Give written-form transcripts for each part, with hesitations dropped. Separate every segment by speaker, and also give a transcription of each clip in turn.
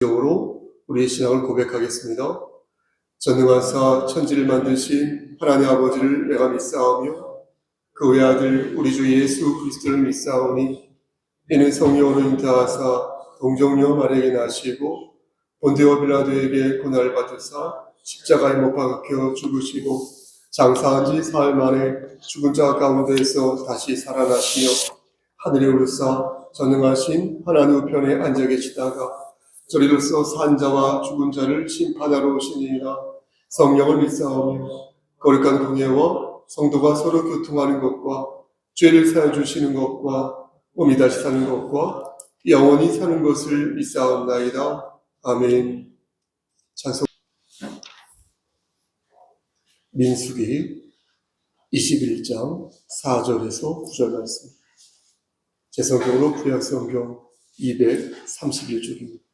Speaker 1: 영으로 우리의 신앙을 고백하겠습니다. 전능하사 천지를 만드신 하나님 아버지를 내가 믿사오며 그 외아들 우리 주 예수 그리스도를 믿사오니 이는 성령으로 잉태하사 동정녀 마리아에게 나시고 본디오 빌라도에게 고난을 받으사 십자가에 못 박혀 죽으시고 장사한 지 사흘 만에 죽은 자 가운데에서 다시 살아나시며 하늘에 오르사 전능하신 하나님 우편에 앉아 계시다가 저리로서 산 자와 죽은 자를 심판하러 오시니라. 성령을 믿사오며 거룩한 공예와 성도가 서로 교통하는 것과 죄를 사해 주시는 것과 몸이 다시 사는 것과 영원히 사는 것을 믿사옵나이다. 아멘. 찬송. 민수기 21장 4절에서 9절 말씀. 제 성경으로 구약성경 231쪽입니다.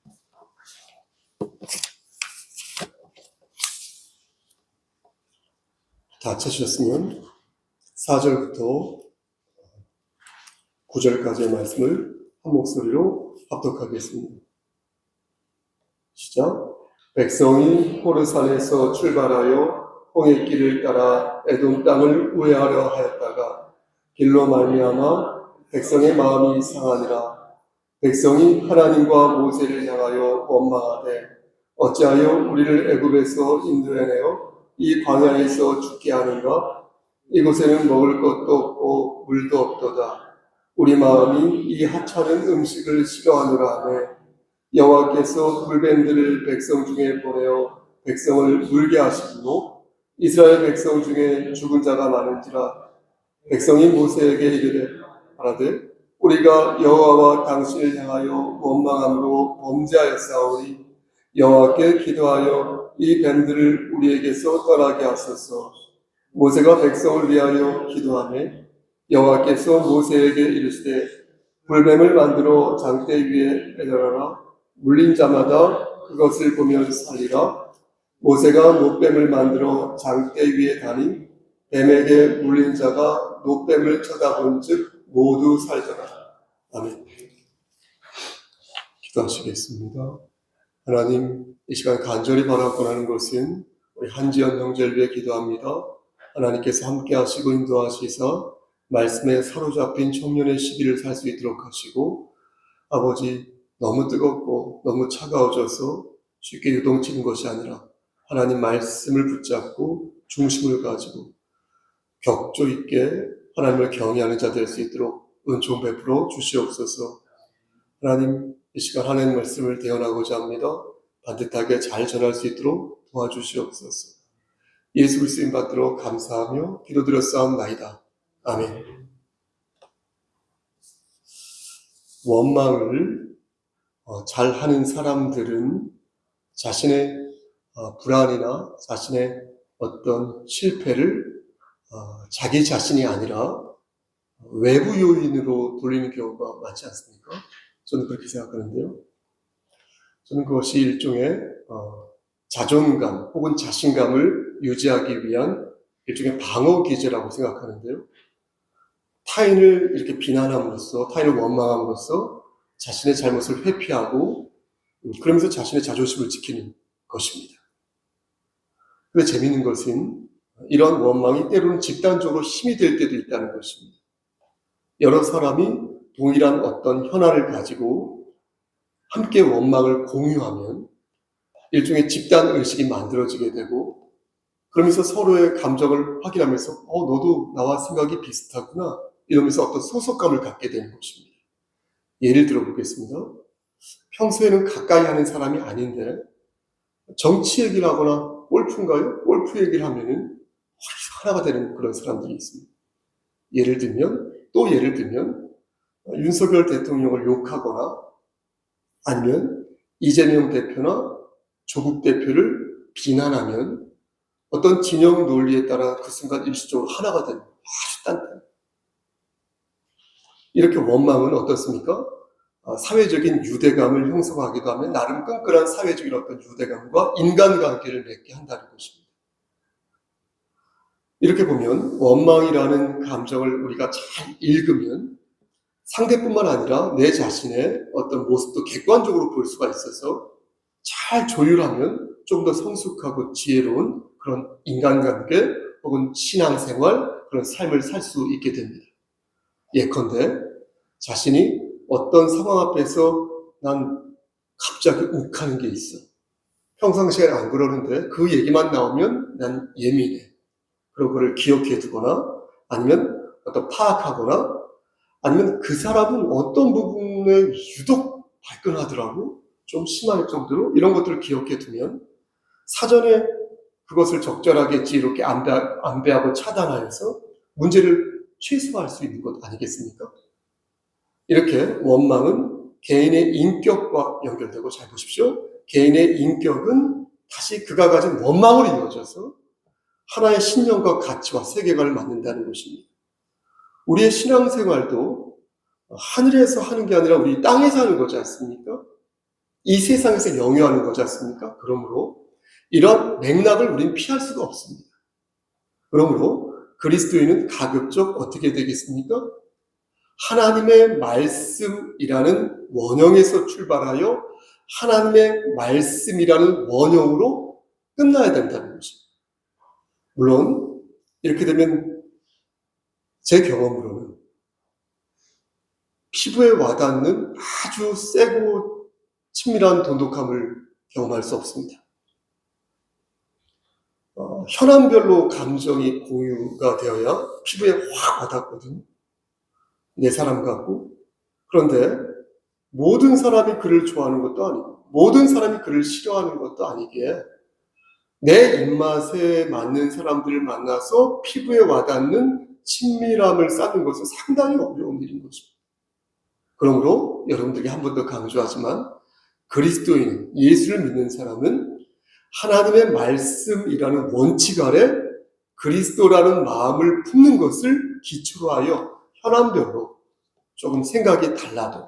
Speaker 1: 다 찾으셨으면 4절부터 9절까지의 말씀을 한 목소리로 합독하겠습니다. 시작. 백성이 호르산에서 출발하여 홍해길을 따라 에돔 땅을 우회하려 하였다가 길로 말미암아 백성의 마음이 상하니라. 백성이 하나님과 모세를 향하여 원망하되 어찌하여 우리를 애굽에서 인도해내어 이 광야에서 죽게 하는가? 이곳에는 먹을 것도 없고 물도 없도다. 우리 마음이 이 하찮은 음식을 싫어하노라 하네. 여호와께서 불뱀들을 백성 중에 보내어 백성을 물게 하시고 이스라엘 백성 중에 죽은 자가 많은지라. 백성이 모세에게 이르되 말하되 우리가 여호와와 당신을 향하여 원망함으로 범죄하였사오니 여호와께 기도하여 이 뱀들을 우리에게서 떠나게 하소서. 모세가 백성을 위하여 기도하매 여호와께서 모세에게 이르시되 불뱀을 만들어 장대 위에 매달아라. 물린 자마다 그것을 보면 살리라. 모세가 노뱀을 만들어 장대 위에 다니 뱀에게 물린 자가 노뱀을 쳐다본 즉 모두 살더라. 아멘. 기도하시겠습니다. 하나님, 이 시간 간절히 바라고 하는 것은 우리 한지연 형제를 위해 기도합니다. 하나님께서 함께 하시고 인도하시사 말씀에 사로잡힌 청년의 시기를 살 수 있도록 하시고, 아버지, 너무 뜨겁고 너무 차가워져서 쉽게 유동치는 것이 아니라 하나님 말씀을 붙잡고 중심을 가지고 격조 있게 하나님을 경외하는 자 될 수 있도록 은총 베풀어 주시옵소서. 하나님, 이 시간 하나님 말씀을 대언하고자 합니다. 반듯하게 잘 전할 수 있도록 도와주시옵소서. 예수 그리스도인 받들어 감사하며 기도드렸사옵나이다. 아멘. 원망을 잘하는 사람들은 자신의 불안이나 자신의 어떤 실패를 자기 자신이 아니라 외부 요인으로 돌리는 경우가 많지 않습니까? 저는 그렇게 생각하는데요. 저는 그것이 일종의 자존감 혹은 자신감을 유지하기 위한 일종의 방어 기제라고 생각하는데요. 타인을 이렇게 비난함으로써, 타인을 원망함으로써 자신의 잘못을 회피하고 그러면서 자신의 자존심을 지키는 것입니다. 그런데 재미있는 것은 이런 원망이 때로는 집단적으로 힘이 될 때도 있다는 것입니다. 여러 사람이 동일한 어떤 현안을 가지고 함께 원망을 공유하면 일종의 집단 의식이 만들어지게 되고 그러면서 서로의 감정을 확인하면서 너도 나와 생각이 비슷하구나 이러면서 어떤 소속감을 갖게 되는 것입니다. 예를 들어 보겠습니다. 평소에는 가까이 하는 사람이 아닌데 정치 얘기를 하거나 골프인가요? 골프 얘기를 하면은 하나가 되는 그런 사람들이 있습니다. 예를 들면 윤석열 대통령을 욕하거나 아니면 이재명 대표나 조국 대표를 비난하면 어떤 진영 논리에 따라 그 순간 일시적으로 하나가 되는 아주 단단. 이렇게 원망은 어떻습니까? 사회적인 유대감을 형성하기도 하면 나름 끈끈한 사회적인 어떤 유대감과 인간관계를 맺게 한다는 것입니다. 이렇게 보면 원망이라는 감정을 우리가 잘 읽으면 상대뿐만 아니라 내 자신의 어떤 모습도 객관적으로 볼 수가 있어서 잘 조율하면 좀 더 성숙하고 지혜로운 그런 인간관계 혹은 신앙생활, 그런 삶을 살 수 있게 됩니다. 예컨대 자신이 어떤 상황 앞에서 난 갑자기 욱하는 게 있어. 평상시에 안 그러는데 그 얘기만 나오면 난 예민해. 그리고 그걸 기억해 두거나 아니면 어떤 파악하거나 아니면 그 사람은 어떤 부분에 유독 발끈하더라고. 좀 심할 정도로 이런 것들을 기억해 두면 사전에 그것을 적절하게 지혜롭게 안배하고 차단하여서 문제를 최소화할 수 있는 것 아니겠습니까? 이렇게 원망은 개인의 인격과 연결되고, 잘 보십시오. 개인의 인격은 다시 그가 가진 원망으로 이루어져서 하나의 신념과 가치와 세계관을 만든다는 것입니다. 우리의 신앙생활도 하늘에서 하는 게 아니라 우리 땅에서 하는 거지 않습니까? 이 세상에서 영위하는 거지 않습니까? 그러므로 이런 맥락을 우리는 피할 수가 없습니다. 그러므로 그리스도인은 가급적 어떻게 되겠습니까? 하나님의 말씀이라는 원형에서 출발하여 하나님의 말씀이라는 원형으로 끝나야 된다는 것입니다. 물론 이렇게 되면 제 경험으로는 피부에 와닿는 아주 세고 친밀한 돈독함을 경험할 수 없습니다. 현안별로 감정이 공유가 되어야 피부에 확 와닿거든요. 내 사람 같고. 그런데 모든 사람이 그를 좋아하는 것도 아니고 모든 사람이 그를 싫어하는 것도 아니기에 내 입맛에 맞는 사람들을 만나서 피부에 와닿는 친밀함을 쌓는 것은 상당히 어려운 일인 것입니다. 그러므로 여러분들에게 한 번 더 강조하지만 그리스도인, 예수를 믿는 사람은 하나님의 말씀이라는 원칙 아래 그리스도라는 마음을 품는 것을 기초로 하여 현안별로 조금 생각이 달라도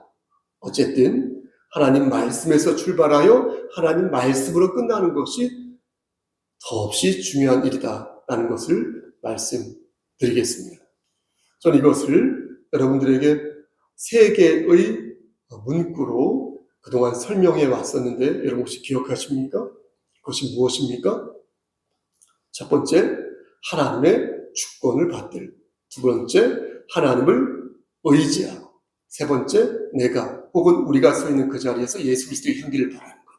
Speaker 1: 어쨌든 하나님 말씀에서 출발하여 하나님 말씀으로 끝나는 것이 더없이 중요한 일이다라는 것을 말씀드리겠습니다. 저는 이것을 여러분들에게 세 개의 문구로 그동안 설명해 왔었는데 여러분 혹시 기억하십니까? 그것이 무엇입니까? 첫 번째, 하나님의 주권을 받들. 두 번째, 하나님을 의지하고. 세 번째, 내가 혹은 우리가 서 있는 그 자리에서 예수 그리스도의 향기를 바라는 것.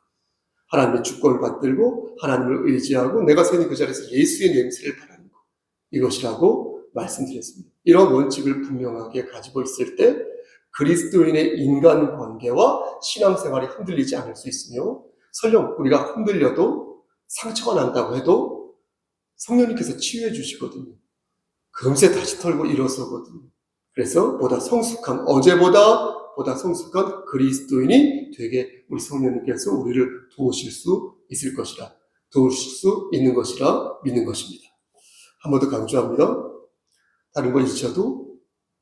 Speaker 1: 하나님의 주권을 받들고 하나님을 의지하고 내가 서 있는 그 자리에서 예수의 냄새를 바라는 것. 이것이라고 말씀드렸습니다. 이런 원칙을 분명하게 가지고 있을 때 그리스도인의 인간관계와 신앙생활이 흔들리지 않을 수 있으며 설령 우리가 흔들려도 상처가 난다고 해도 성령님께서 치유해 주시거든요. 금세 다시 털고 일어서거든요. 그래서 보다 성숙한, 어제보다 보다 성숙한 그리스도인이 되게 우리 성령님께서 우리를 도우실 수 있을 것이라, 도우실 수 있는 것이라 믿는 것입니다. 한 번 더 강조합니다. 다른 거 잊으셔도,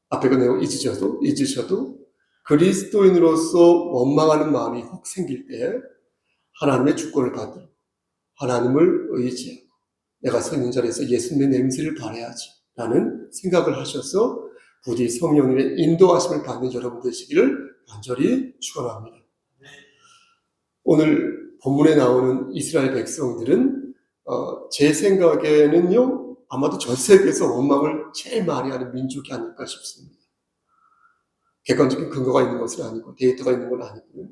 Speaker 1: 앞에 거 내용 잊으셔도 그리스도인으로서 원망하는 마음이 혹 생길 때 하나님의 주권을 받들고 하나님을 의지하고 내가 서 있는 자리에서 예수님의 냄새를 바라야지 라는 생각을 하셔서 부디 성령님의 인도하심을 받는 여러분 되시기를 간절히 축원합니다. 오늘 본문에 나오는 이스라엘 백성들은 제 생각에는요 아마도 전 세계에서 원망을 제일 많이 하는 민족이 아닐까 싶습니다. 객관적인 근거가 있는 것은 아니고 데이터가 있는 건 아니고요.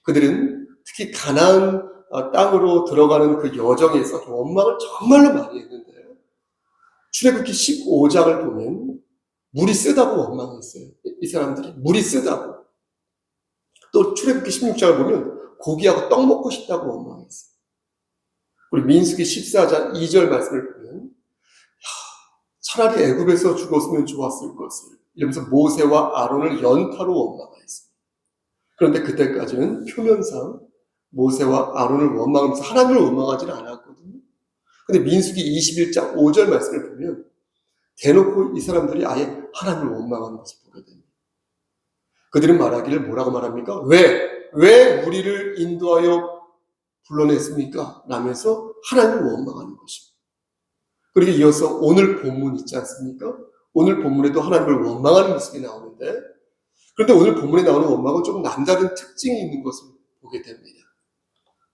Speaker 1: 그들은 특히 가나안 땅으로 들어가는 그 여정에서 원망을 정말로 많이 했는데 출애굽기 15장을 보면 물이 쓰다고 원망했어요. 이 사람들이 물이 쓰다고. 또 출애굽기 16장을 보면 고기하고 떡 먹고 싶다고 원망했어요. 그리고 민수기 14장 2절 말씀을 보면 차라리 애굽에서 죽었으면 좋았을 것을 이러면서 모세와 아론을 연타로 원망했습니다. 그런데 그때까지는 표면상 모세와 아론을 원망하면서 하나님을 원망하지는 않았거든요. 그런데 민수기 21장 5절 말씀을 보면 대놓고 이 사람들이 아예 하나님을 원망하는 것을 보게 됩니다. 그들은 말하기를 뭐라고 말합니까? 왜 우리를 인도하여 불러냈습니까? 라면서 하나님을 원망하는 것입니다. 그리고 이어서 오늘 본문 있지 않습니까? 오늘 본문에도 하나님을 원망하는 모습이 나오는데 그런데 오늘 본문에 나오는 원망은 조금 남다른 특징이 있는 것을 보게 됩니다.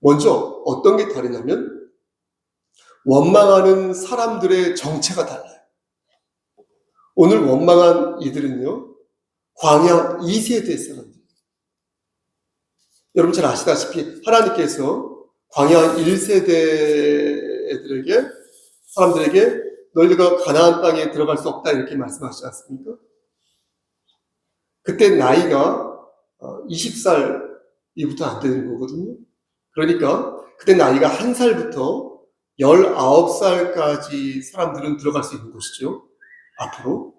Speaker 1: 먼저 어떤 게 다르냐면 원망하는 사람들의 정체가 달라요. 오늘 원망한 이들은요, 광야 2세대 사람들. 여러분 잘 아시다시피 하나님께서 광야 1세대 사람들에게 너희가 가나안 땅에 들어갈 수 없다 이렇게 말씀하시지 않습니까? 그때 나이가 20살 이부터 안 되는 거거든요. 그러니까 그때 나이가 1살부터 19살까지 사람들은 들어갈 수 있는 것이죠. 앞으로.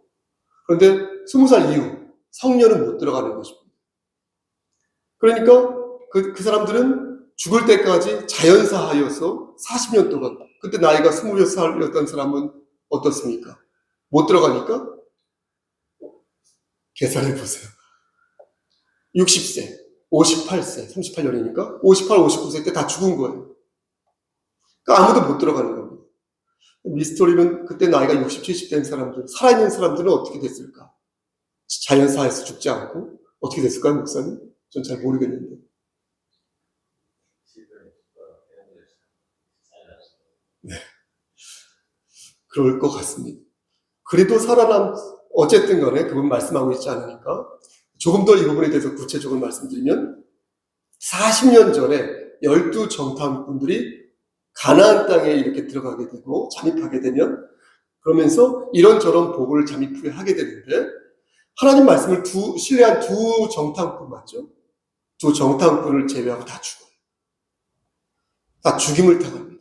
Speaker 1: 그런데 20살 이후 성년은 못 들어가는 것입니다. 그러니까 그 사람들은 죽을 때까지 자연사하여서 40년 동안, 그때 나이가 26살이었던 사람은 어떻습니까? 못 들어가니까? 계산해 보세요. 60세, 58세, 38년이니까 58, 59세 때 다 죽은 거예요. 그러니까 아무도 못 들어가는 겁니다. 미스터리는 그때 나이가 60, 70 된 사람들, 살아있는 사람들은 어떻게 됐을까? 자연사에서 죽지 않고 어떻게 됐을까요, 목사님? 전 잘 모르겠는데. 네. 그럴 것 같습니다. 그래도 어쨌든 간에 그분 말씀하고 있지 않으니까 조금 더 이 부분에 대해서 구체적으로 말씀드리면 40년 전에 12정탐꾼들이 가나안 땅에 이렇게 들어가게 되고 잠입하게 되면 그러면서 이런저런 보고를 잠입 후에 하게 되는데 하나님 말씀을 신뢰한 두 정탐꾼 맞죠? 두 정탐꾼을 제외하고 다 죽어요. 다 죽임을 당합니다.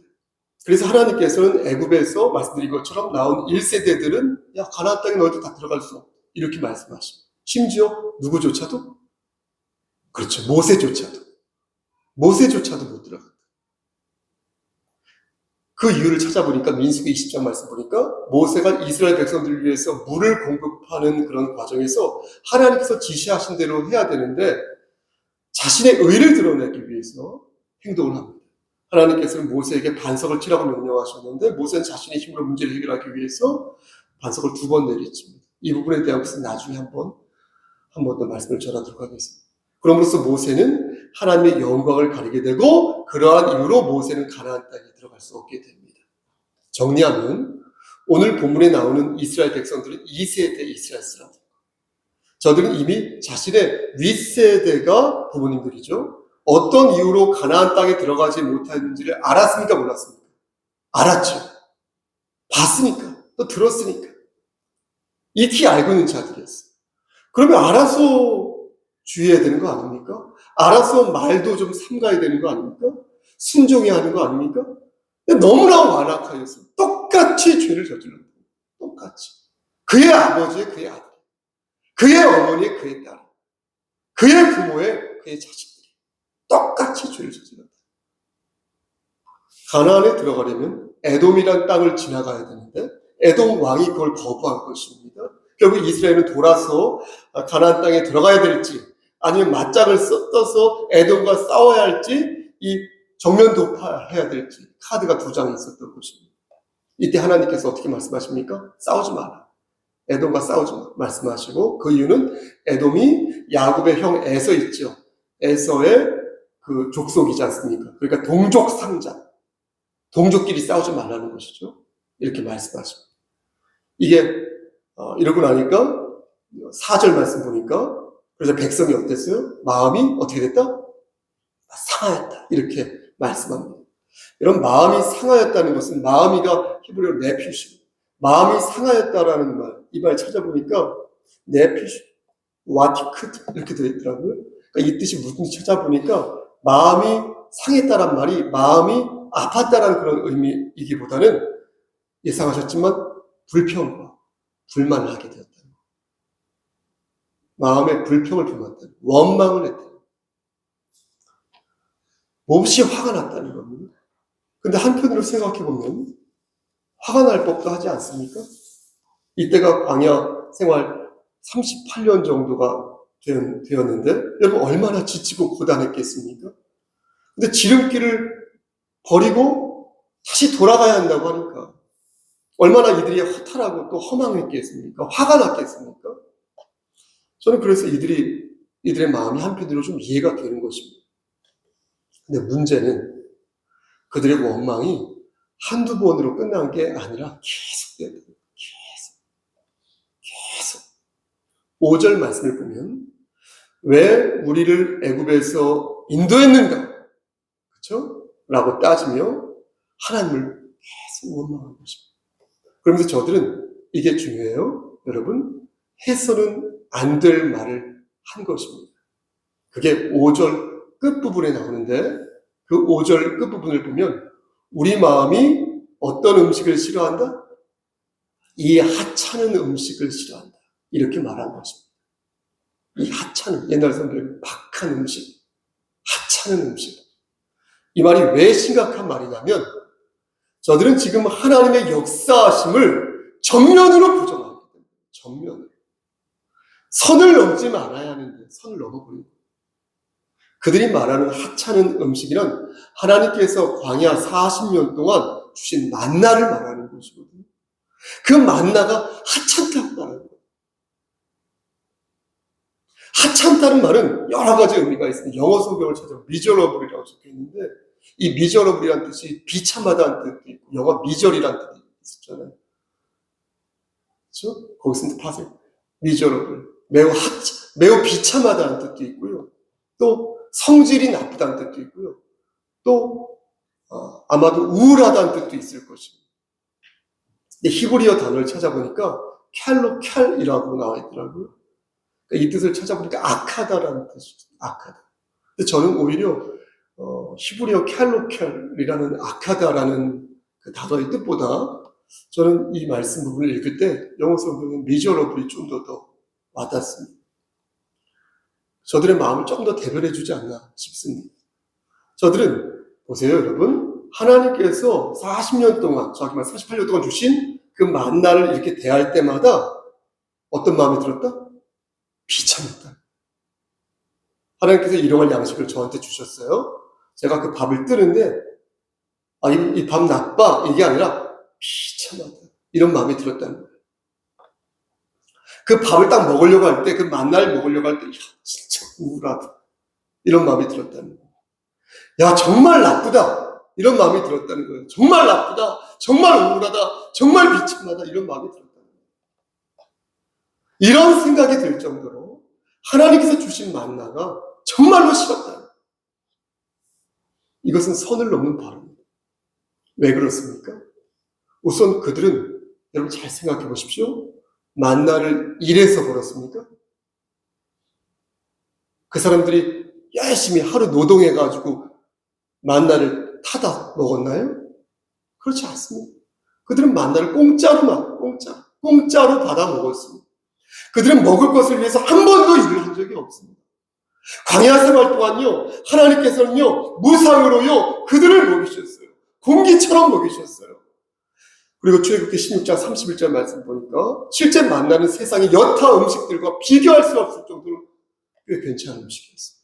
Speaker 1: 그래서 하나님께서는 애굽에서 말씀드린 것처럼 나온 1세대들은 야 가나안 땅에 너희들 다 들어갈 수 없다 이렇게 말씀하십니다. 심지어 누구조차도 그렇죠. 모세조차도 못 들어간다. 그 이유를 찾아보니까 민수기 20장 말씀 보니까 모세가 이스라엘 백성들을 위해서 물을 공급하는 그런 과정에서 하나님께서 지시하신 대로 해야 되는데 자신의 의를 드러내기 위해서 행동을 합니다. 하나님께서는 모세에게 반석을 치라고 명령하셨는데 모세는 자신의 힘으로 문제를 해결하기 위해서 반석을 2번 내리칩니다. 이 부분에 대한 것은 나중에 한 번 더 말씀을 전하도록 하겠습니다. 그럼으로써 모세는 하나님의 영광을 가리게 되고 그러한 이유로 모세는 가나안 땅에 들어갈 수 없게 됩니다. 정리하면 오늘 본문에 나오는 이스라엘 백성들은 2세대 이스라엘 사람들. 저들은 이미 자신의 윗세대가 부모님들이죠. 어떤 이유로 가나안 땅에 들어가지 못했는지를 알았습니까? 몰랐습니까? 알았죠. 봤으니까. 또 들었으니까. 익히 알고 있는 자들이었어요. 그러면 알아서 주의해야 되는 거 아닙니까? 알아서 말도 좀 삼가야 되는 거 아닙니까? 순종해야 하는 거 아닙니까? 근데 너무나 완악하여서 똑같이 죄를 저질렀다. 똑같이. 그의 아버지의 그의 아들, 그의 어머니의 그의 딸, 그의 부모의 그의 자식들이 똑같이 죄를 저질렀다. 가나안에 들어가려면 에돔이란 땅을 지나가야 되는데 에돔 왕이 그걸 거부한 것입니다. 결국 이스라엘은 돌아서 가나안 땅에 들어가야 될지 아니면 맞짱을 써서 에돔과 싸워야 할지 이 정면 돌파해야 될지 카드가 2장이 있었던 것입니다. 이때 하나님께서 어떻게 말씀하십니까? 싸우지 마라. 에돔과 싸우지 마 말씀하시고 그 이유는 에돔이 야곱의 형 에서 있죠. 에서의 그 족속이지 않습니까? 그러니까 동족 상자. 동족끼리 싸우지 말라는 것이죠. 이렇게 말씀하십니다. 이게 이러고 나니까 4절 말씀 보니까 그래서 백성이 어땠어요? 마음이 어떻게 됐다? 상하였다. 이렇게 말씀합니다. 여러분 마음이 상하였다는 것은 마음이가 히브리어로 네피시 마음이 상하였다라는 말, 이 말 찾아보니까 네피시 와티크 이렇게 되어 있더라고요. 그러니까 이 뜻이 무슨 찾아보니까 마음이 상했다란 말이 마음이 아팠다라는 그런 의미이기보다는 예상하셨지만 불평과 불만을 하게 되었다. 마음에 불평을 품었다. 원망을 했다. 몹시 화가 났다는 겁니다. 근데 한편으로 생각해보면 화가 날 법도 하지 않습니까? 이때가 광야 생활 38년 정도가 되었는데 여러분 얼마나 지치고 고단했겠습니까? 근데 지름길을 버리고 다시 돌아가야 한다고 하니까 얼마나 이들이 허탈하고 또 허망했겠습니까? 화가 났겠습니까? 저는 그래서 이들의 마음이 한편으로 좀 이해가 되는 것입니다. 근데 문제는 그들의 원망이 한두 번으로 끝난 게 아니라 계속돼요. 계속. 5절 말씀을 보면 왜 우리를 애굽에서 인도했는가? 그렇죠? 라고 따지며 하나님을 계속 원망하는 것입니다. 그러면서 저들은 이게 중요해요. 여러분, 해서는 안 될 말을 한 것입니다. 그게 5절 끝부분에 나오는데 그 5절 끝부분을 보면 우리 마음이 어떤 음식을 싫어한다? 이 하찮은 음식을 싫어한다. 이렇게 말하는 것입니다. 이 하찮은, 옛날 사람들은 박한 음식, 하찮은 음식. 이 말이 왜 심각한 말이냐면 저들은 지금 하나님의 역사하심을 전면으로 부정합니다. 전면으로. 선을 넘지 말아야 하는데 선을 넘어버리고 그들이 말하는 하찮은 음식이란 하나님께서 광야 40년 동안 주신 만나를 말하는 것이거든요. 그 만나가 하찮다고 말하는 거예요. 하찮다는 말은 여러 가지 의미가 있습니다. 영어 성경을 찾아보면 miserable이라고 적혀있는데 이 miserable이라는 뜻이 비참하다는 뜻도 있고 영어 미절이라는 뜻이 있었잖아요. 그렇죠? 거기서 파세요. miserable. 매우 비참하다는 뜻도 있고요. 또 성질이 나쁘다는 뜻도 있고요. 또 아마도 우울하다는 뜻도 있을 것입니다. 근데 히브리어 단어를 찾아보니까 캘로캘이라고 나와 있더라고요. 이 뜻을 찾아보니까 악하다라는 뜻이죠. 악하다. 근데 저는 오히려 히브리어 캘로캘이라는 악하다라는 그 단어의 뜻보다 저는 이 말씀 부분을 읽을 때 영어 성경은 miserable이 좀 더 와닿습니다. 저들의 마음을 조금 더 대변해 주지 않나 싶습니다. 저들은 보세요 여러분, 하나님께서 40년 동안, 정확히 38년 동안 주신 그 만나를 이렇게 대할 때마다 어떤 마음이 들었다? 비참했다. 하나님께서 일용할 양식을 저한테 주셨어요. 제가 그 밥을 뜨는데 이 밥 나빠 이게 아니라 비참하다 이런 마음이 들었다는 거예요. 그 밥을 딱 먹으려고 할 때, 그 만나를 먹으려고 할 때, 야, 진짜 우울하다. 이런 마음이 들었다는 거예요. 야, 정말 나쁘다. 이런 마음이 들었다는 거예요. 정말 나쁘다. 정말 우울하다. 정말 비참하다. 이런 마음이 들었다는 거예요. 이런 생각이 들 정도로 하나님께서 주신 만나가 정말로 싫었다는 거예요. 이것은 선을 넘는 발언입니다. 왜 그렇습니까? 우선 그들은, 여러분 잘 생각해 보십시오. 만나를 일해서 벌었습니까? 그 사람들이 열심히 하루 노동해가지고 만나를 타다 먹었나요? 그렇지 않습니다. 그들은 만나를 공짜로 받아 먹었습니다. 그들은 먹을 것을 위해서 한 번도 일을 한 적이 없습니다. 광야 생활 동안요, 하나님께서는요, 무상으로요, 그들을 먹이셨어요. 공기처럼 먹이셨어요. 그리고 출애굽기 16장 31절 말씀 보니까 실제 만나는 세상의 여타 음식들과 비교할 수 없을 정도로 꽤 괜찮은 음식이었어요.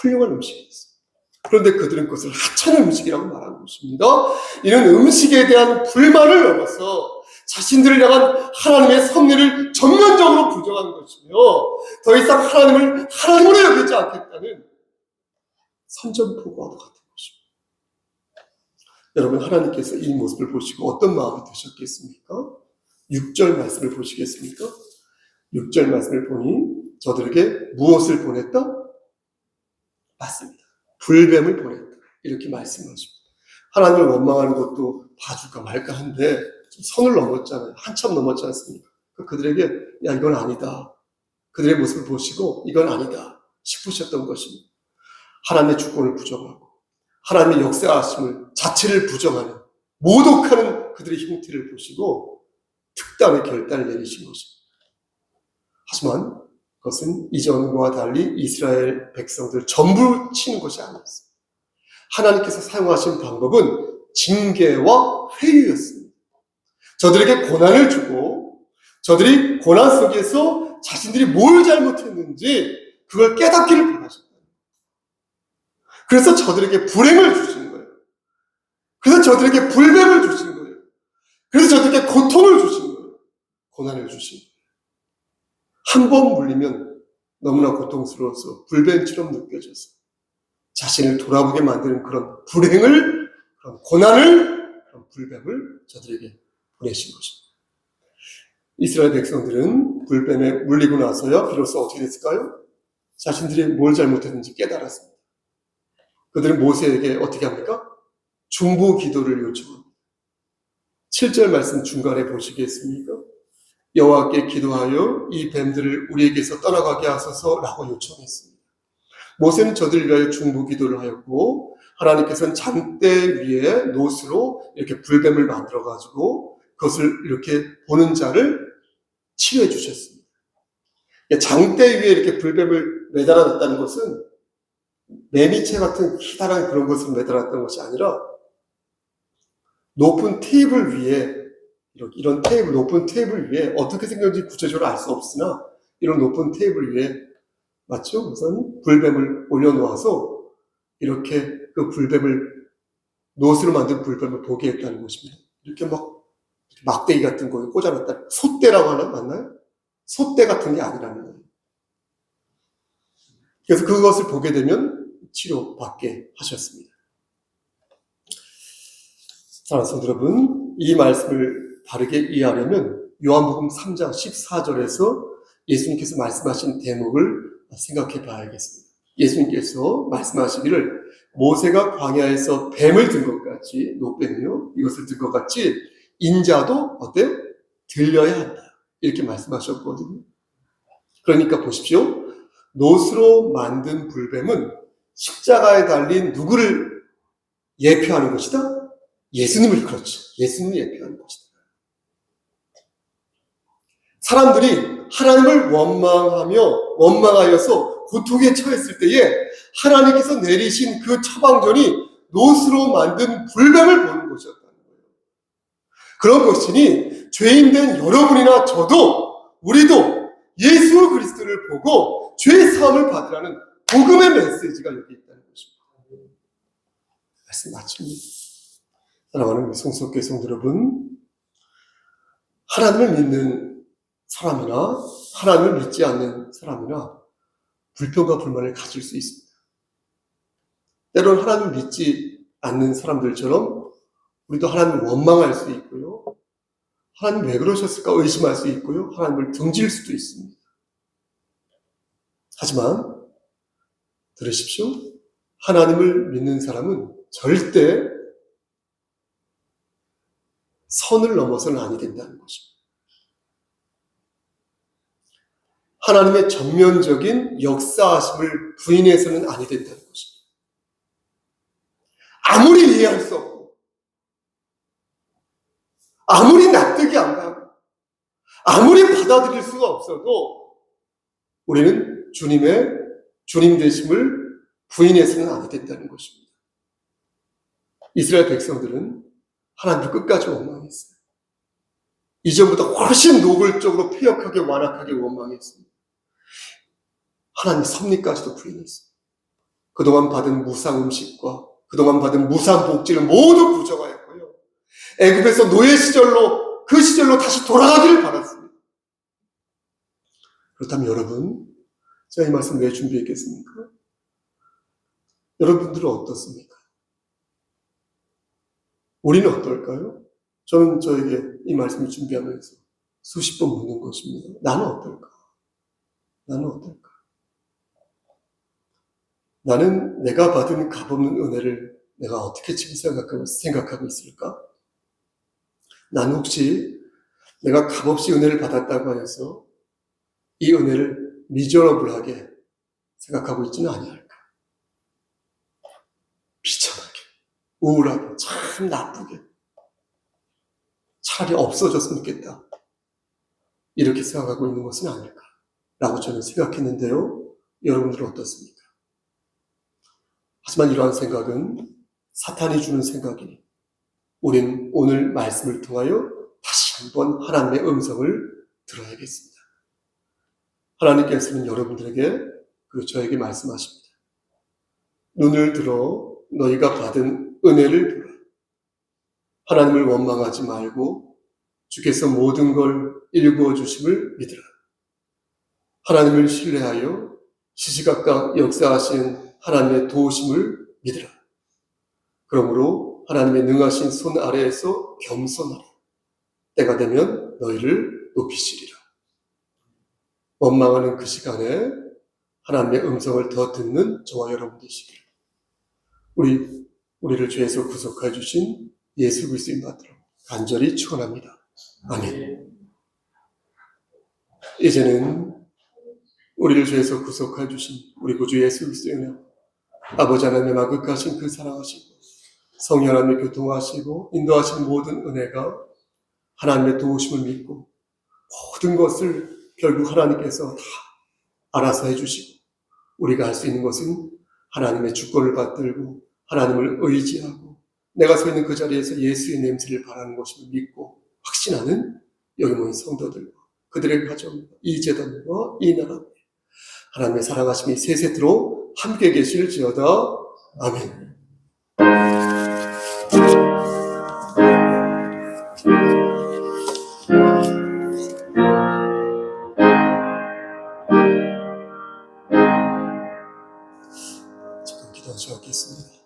Speaker 1: 훌륭한 음식이었어요. 그런데 그들은 그것을 하찮은 음식이라고 말하는 것입니다. 이런 음식에 대한 불만을 넘어서 자신들을 향한 하나님의 섭리를 전면적으로 부정한 것이며 더 이상 하나님을 하나님으로 여기지 않겠다는 선전포고와도 같은 것입니다. 여러분, 하나님께서 이 모습을 보시고 어떤 마음이 드셨겠습니까? 6절 말씀을 보시겠습니까? 6절 말씀을 보니 저들에게 무엇을 보냈다? 맞습니다. 불뱀을 보냈다. 이렇게 말씀하십니다. 하나님을 원망하는 것도 봐줄까 말까 한데 선을 넘었잖아요. 한참 넘었지 않습니까? 그들에게 야 이건 아니다. 그들의 모습을 보시고 이건 아니다 싶으셨던 것입니다. 하나님의 주권을 부정하고 하나님의 역사하심을 자체를 부정하는 모독하는 그들의 형태를 보시고 특단의 결단을 내리신 것입니다. 하지만 그것은 이전과 달리 이스라엘 백성들 전부 치는 것이 아니었습니다. 하나님께서 사용하신 방법은 징계와 회유였습니다. 저들에게 고난을 주고 저들이 고난 속에서 자신들이 뭘 잘못했는지 그걸 깨닫기를 바라셨다. 그래서 저들에게 불행을 주신 거예요. 그래서 저들에게 불뱀을 주신 거예요. 그래서 저들에게 고통을 주신 거예요. 고난을 주신 거예요. 한 번 물리면 너무나 고통스러워서 불뱀처럼 느껴져서 자신을 돌아보게 만드는 그런 불행을, 그런 고난을, 그런 불뱀을 저들에게 보내신 것입니다. 이스라엘 백성들은 불뱀에 물리고 나서야 비로소 어떻게 됐을까요? 자신들이 뭘 잘못했는지 깨달았습니다. 그들은 모세에게 어떻게 합니까? 중보 기도를 요청합니다. 7절 말씀 중간에 보시겠습니까? 여호와께 기도하여 이 뱀들을 우리에게서 떠나가게 하소서라고 요청했습니다. 모세는 저들을 위하여 중보 기도를 하였고 하나님께서는 장대 위에 놋으로 이렇게 불뱀을 만들어가지고 그것을 이렇게 보는 자를 치료해 주셨습니다. 장대 위에 이렇게 불뱀을 매달아놨다는 것은 매미채 같은 기다란 그런 것을 매달았던 것이 아니라 높은 테이블 위에 이런 테이블, 높은 테이블 위에 어떻게 생겼는지 구체적으로 알 수 없으나 이런 높은 테이블 위에 맞죠? 우선 불뱀을 올려놓아서 이렇게 그 불뱀을 놋으로 만든 불뱀을 보게 했다는 것입니다. 이렇게 막대기 같은 거에 꽂아놨다. 솥대라고 하나 맞나요? 솥대 같은 게 아니라는 거예요. 그래서 그것을 보게 되면 치료받게 하셨습니다. 사랑하는 성도 여러분, 이 말씀을 바르게 이해하려면 요한복음 3장 14절에서 예수님께서 말씀하신 대목을 생각해 봐야겠습니다. 예수님께서 말씀하시기를 모세가 광야에서 뱀을 든 것 같이, 노뱀이요, 이것을 든 것 같이 인자도 어때? 들려야 한다. 이렇게 말씀하셨거든요. 그러니까 보십시오. 놋으로 만든 불뱀은 십자가에 달린 누구를 예표하는 것이다? 예수님을, 그렇죠. 예수님을 예표하는 것이다. 사람들이 하나님을 원망하여서 고통에 처했을 때에 하나님께서 내리신 그 처방전이 놋으로 만든 불뱀을 보는 것이었다는 거예요. 그런 것이니 죄인된 여러분이나 저도, 우리도 예수 그리스도를 보고 죄 사함을 받으라는 복음의 메시지가 여기 있다는 것입니다. 말씀 마칩니다. 사랑하는 성석교회 성도 여러분, 하나님을 믿는 사람이나 하나님을 믿지 않는 사람이나 불평과 불만을 가질 수 있습니다. 때로는 하나님을 믿지 않는 사람들처럼 우리도 하나님을 원망할 수 있고요. 하나님 왜 그러셨을까 의심할 수 있고요. 하나님을 등질 수도 있습니다. 하지만 들으십시오. 하나님을 믿는 사람은 절대 선을 넘어서는 아니 된다는 것입니다. 하나님의 전면적인 역사하심을 부인해서는 아니 된다는 것입니다. 아무리 이해할 수 없고, 아무리 납득이 안 가고, 아무리 받아들일 수가 없어도 우리는 주님 되심을 부인해서는 아니 된다는 것입니다. 이스라엘 백성들은 하나님을 끝까지 원망했어요. 이전보다 훨씬 노골적으로 폐역하게 완악하게 원망했습니다. 하나님 섭리까지도 부인했어요. 그동안 받은 무상 음식과 그동안 받은 무상 복지를 모두 부정하였고요. 애굽에서 노예 시절로 그 시절로 다시 돌아가기를 바랐습니다. 그렇다면 여러분, 제가 이 말씀 왜 준비했겠습니까? 여러분들은 어떻습니까? 우리는 어떨까요? 저는 저에게 이 말씀을 준비하면서 수십 번 묻는 것입니다. 나는 어떨까? 나는 어떨까? 나는 내가 받은 값없는 은혜를 내가 어떻게 지금 생각하고 있을까? 나는 혹시 내가 값없이 은혜를 받았다고 하여서 이 은혜를 미저러블하게 생각하고 있지는 아니할까? 비참하게, 우울하게, 참 나쁘게, 차라리 없어졌으면 좋겠다. 이렇게 생각하고 있는 것은 아닐까라고 저는 생각했는데요. 여러분들은 어떻습니까? 하지만 이러한 생각은 사탄이 주는 생각이니 우리는 오늘 말씀을 통하여 다시 한번 하나님의 음성을 들어야겠습니다. 하나님께서는 여러분들에게 그리고 저에게 말씀하십니다. 눈을 들어 너희가 받은 은혜를 보라. 하나님을 원망하지 말고 주께서 모든 걸 일구어 주심을 믿으라. 하나님을 신뢰하여 시시각각 역사하신 하나님의 도우심을 믿으라. 그러므로 하나님의 능하신 손 아래에서 겸손하라. 때가 되면 너희를 높이시리라. 원망하는 그 시간에 하나님의 음성을 더 듣는 저와 여러분 되시길 우리를 죄에서 구속해 주신 예수 그리스도의 받들어 간절히 축원합니다. 아멘. 이제는 우리를 죄에서 구속해 주신 우리 구주 예수 그리스도의 은혜, 아버지 하나님의 만극하신 그 사랑하시고 성령 하나님의 교통하시고 인도하신 모든 은혜가 하나님의 도우심을 믿고 모든 것을 결국 하나님께서 다 알아서 해주시고 우리가 할 수 있는 것은 하나님의 주권을 받들고 하나님을 의지하고 내가 서 있는 그 자리에서 예수의 냄새를 바라는 것임을 믿고 확신하는 여기 모인 성도들과 그들의 가정, 이 재단과 이 나라 하나님의 사랑하심이 세세토록 함께 계실지어다. 아멘. 지금 기도하시겠습니다.